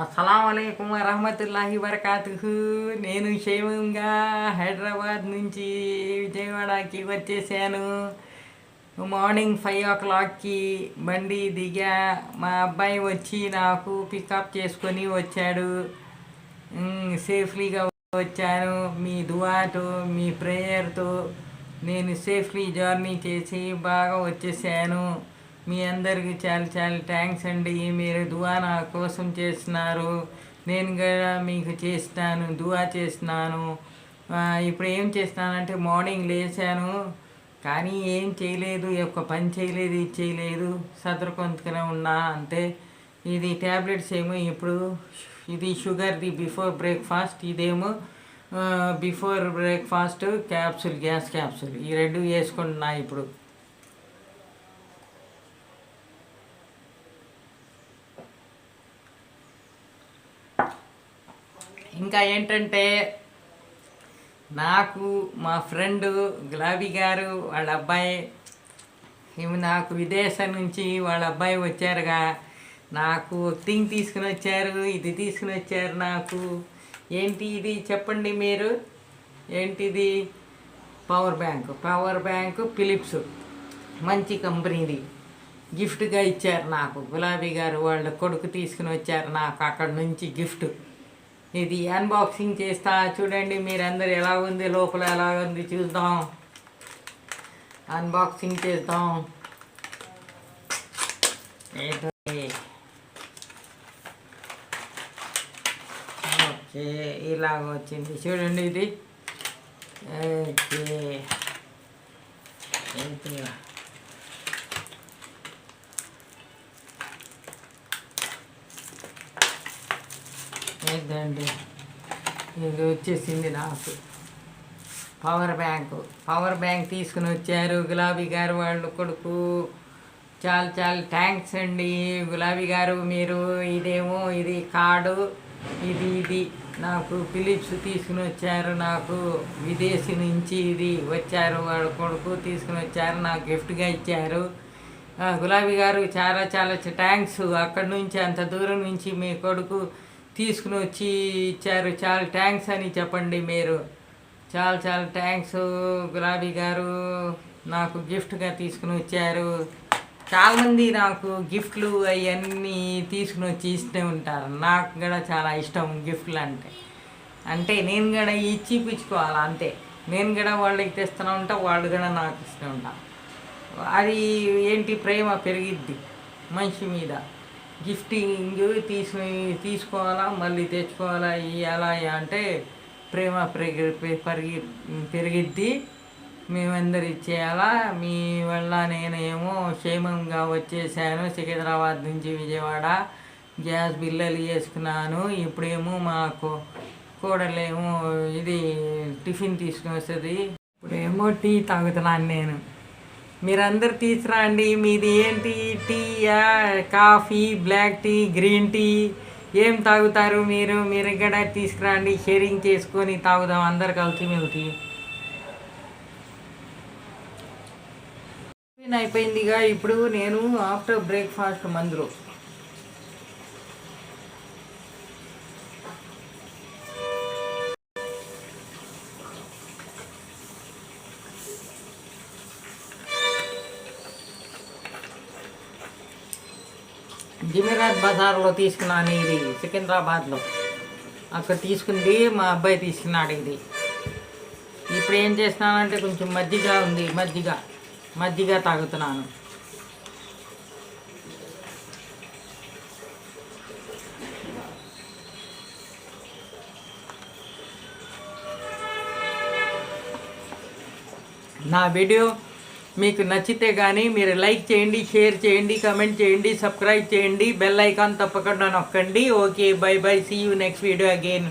అస్సలాముఅలైకుం వరహమతుల్లాహి వబరకాతుహు. నేను క్షేమంగా హైదరాబాద్ నుంచి విజయవాడకి వచ్చేసాను. మార్నింగ్ 5 o'clockకి బండి దిగా. మా అబ్బాయి వచ్చి నాకు పికప్ చేసుకొని వచ్చాడు. సేఫ్లీగా వచ్చాను. మీ దువాతో మీ ప్రేయర్తో నేను సేఫ్లీ జర్నీ చేసి బాగా వచ్చేసాను. మీ అందరికీ చాలా చాలా థ్యాంక్స్ అండి. మీరు దువా నా కోసం చేస్తున్నారు, నేను కూడా మీకు చేస్తాను, దువా చేస్తున్నాను. ఇప్పుడు ఏం చేస్తానంటే మార్నింగ్ లేచాను కానీ ఏం చేయలేదు, ఒక్క పని చేయలేదు, ఇది చేయలేదు, సదరుకొంతగానే ఉన్నా అంతే. ఇది ట్యాబ్లెట్స్ ఏమో ఇప్పుడు ఇది షుగర్ది బిఫోర్ బ్రేక్ఫాస్ట్, ఇదేమో before breakfast capsule, gas capsule, ఈ రెండు వేసుకుంటున్నా ఇప్పుడు. ఇంకా ఏంటంటే నాకు మా ఫ్రెండ్ గులాబీ గారు వాళ్ళ అబ్బాయి నాకు విదేశం నుంచి వాళ్ళ అబ్బాయి వచ్చారుగా, నాకు థింగ్ తీసుకుని వచ్చారు, ఇది తీసుకుని వచ్చారు నాకు. ఏంటి ఇది చెప్పండి మీరు, ఏంటిది? పవర్ బ్యాంకు ఫిలిప్స్, మంచి కంపెనీది గిఫ్ట్గా ఇచ్చారు నాకు. గులాబీ గారు వాళ్ళ కొడుకు తీసుకుని వచ్చారు నాకు అక్కడ నుంచి గిఫ్ట్. ఇది అన్బాక్సింగ్ చేస్తా చూడండి మీరందరూ. ఎలా ఉంది లోపల, ఎలా ఉంది చూద్దాం, అన్బాక్సింగ్ చేద్దాం. ఓకే, ఇలాగ వచ్చింది చూడండి ఇది. ఓకే, ఏంటండి ఇది వచ్చేసింది నాకు. పవర్ బ్యాంక్ తీసుకుని వచ్చారు గులాబీ గారు వాళ్ళ కొడుకు. చాలా చాలా థ్యాంక్స్ అండి గులాబీ గారు. మీరు ఇదేమో ఇది కార్డు, ఇది నాకు ఫిలిప్స్ తీసుకుని వచ్చారు నాకు విదేశీ నుంచి. ఇది వచ్చారు వాళ్ళ కొడుకు తీసుకుని వచ్చారు, నాకు గిఫ్ట్గా ఇచ్చారు. గులాబీ గారు చాలా చాలా థ్యాంక్స్. అక్కడి నుంచి అంత దూరం నుంచి మీ కొడుకు తీసుకుని వచ్చి ఇచ్చారు, చాలా థ్యాంక్స్ అని చెప్పండి మీరు. చాలా చాలా థ్యాంక్స్ గులాబీ గారు, నాకు గిఫ్ట్గా తీసుకుని వచ్చారు. చాలామంది నాకు గిఫ్ట్లు అవన్నీ తీసుకుని వచ్చి ఇస్తూ ఉంటారు. నాకు కూడా చాలా ఇష్టం గిఫ్ట్లు అంటే నేను కూడా ఇచ్చి పుచ్చుకోవాలి అంతే. నేను కూడా వాళ్ళకి తెస్తూ ఉంటా, వాళ్ళు కూడా నాకు ఇస్తూ ఉంటా. అది ఏంటి, ప్రేమ పెరిగిద్ది మనిషి మీద. గిఫ్టింగ్ తీసుకోవాలా, మళ్ళీ తెచ్చుకోవాలా, ఇవ్వాలా అంటే ప్రేమ పెరిగిద్ది. మేమందరు ఇచ్చేయాలా. మీ వల్ల నేనేమో క్షేమంగా వచ్చేసాను సికింద్రాబాద్ నుంచి విజయవాడ. గ్యాస్ బిల్లలు వేసుకున్నాను. ఇప్పుడేమో మాకు కూడలేమో ఇది టిఫిన్ తీసుకుని వస్తుంది. ఇప్పుడేమో టీ తాగుతున్నాను నేను. మీరందరూ తీసుకురండి. మీది ఏంటి, టీయా, coffee, black tea, green tea, ఏం తాగుతారు మీరు? మీరు కూడా తీసుకురండి, షేరింగ్ చేసుకొని తాగుదాం అందరు కలిసి మెలిసి. అయిపోయిందిగా. ఇప్పుడు నేను ఆఫ్టర్ బ్రేక్ఫాస్ట్ మందులో జమీరాత్ బజార్లో తీసుకున్నాను. ఇది సికింద్రాబాద్లో అక్కడ తీసుకుంది మా అబ్బాయి తీసుకున్నాడు. ఇది ఇప్పుడు ఏం చేస్తున్నానంటే కొంచెం మజ్జిగ ఉంది, మజ్జిగ తాగుతున్నాను. నా వీడియో మీకు నచ్చితే కానీ మీరు లైక్ చేయండి, షేర్ చేయండి, కమెంట్ చేయండి, సబ్స్క్రైబ్ చేయండి, బెల్ ఐకాన్ తప్పకుండా నొక్కండి. Okay, bye bye, see you next video again.